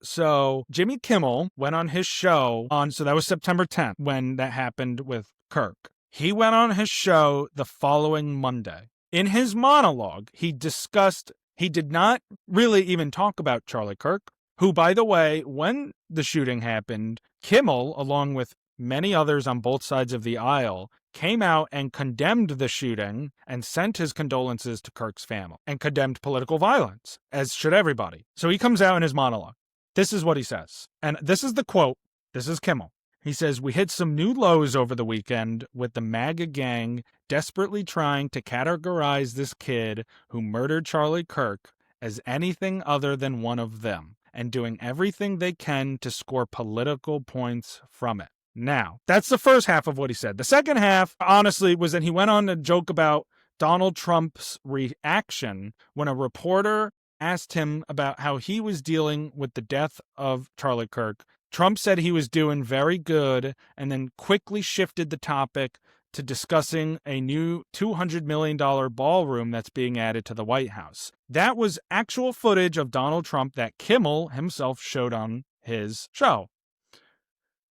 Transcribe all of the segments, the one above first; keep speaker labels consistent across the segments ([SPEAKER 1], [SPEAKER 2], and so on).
[SPEAKER 1] So Jimmy Kimmel went on his show so that was September 10th when that happened with Kirk. He went on his show the following Monday. In his monologue, he did not really even talk about Charlie Kirk, who, by the way, when the shooting happened, Kimmel, along with many others on both sides of the aisle, came out and condemned the shooting and sent his condolences to Kirk's family and condemned political violence, as should everybody. So he comes out in his monologue. This is what he says. And this is the quote. This is Kimmel. He says, "We hit some new lows over the weekend with the MAGA gang desperately trying to categorize this kid who murdered Charlie Kirk as anything other than one of them and doing everything they can to score political points from it." Now, that's the first half of what he said. The second half, honestly, was that he went on to joke about Donald Trump's reaction when a reporter asked him about how he was dealing with the death of Charlie Kirk. Trump said he was doing very good and then quickly shifted the topic to discussing a new $200 million ballroom that's being added to the White House. That was actual footage of Donald Trump that Kimmel himself showed on his show.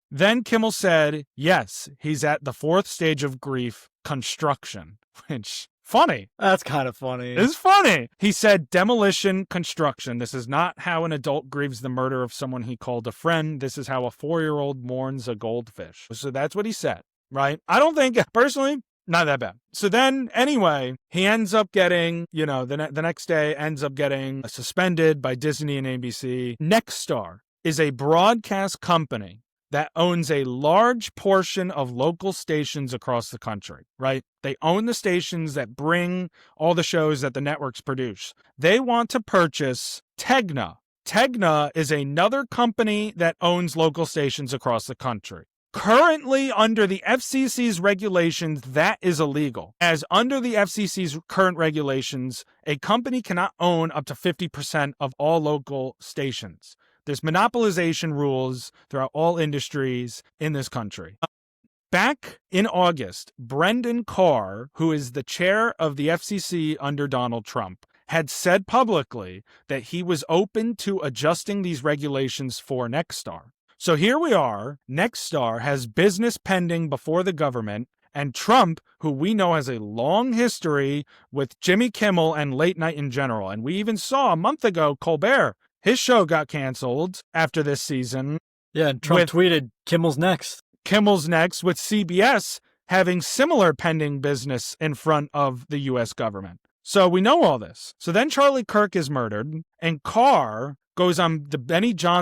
[SPEAKER 1] Then Kimmel said, yes, he's at the fourth stage of grief, construction, which, funny.
[SPEAKER 2] That's kind of funny.
[SPEAKER 1] It's funny. He said demolition, construction. This is not how an adult grieves the murder of someone he called a friend. This is how a 4-year-old mourns a goldfish. So that's what he said, right? I don't think, personally, not that bad. So then, anyway, he ends up getting, the next day ends up getting suspended by Disney and ABC. Nexstar is a broadcast company that owns a large portion of local stations across the country, right? They own the stations that bring all the shows that the networks produce. They want to purchase Tegna. Tegna is another company that owns local stations across the country. Currently, under the FCC's regulations, that is illegal. As under the FCC's current regulations, a company cannot own up to 50% of all local stations. There's monopolization rules throughout all industries in this country. Back in August, Brendan Carr, who is the chair of the FCC under Donald Trump, had said publicly that he was open to adjusting these regulations for Nexstar. So here we are. Nexstar has business pending before the government, and Trump, who we know has a long history with Jimmy Kimmel and late night in general. And we even saw a month ago, Colbert, his show got canceled after this season.
[SPEAKER 2] Yeah, and Trump tweeted, Kimmel's next.
[SPEAKER 1] Kimmel's next, with CBS having similar pending business in front of the U.S. government. So we know all this. So then Charlie Kirk is murdered, and Carr goes on the Benny Johnson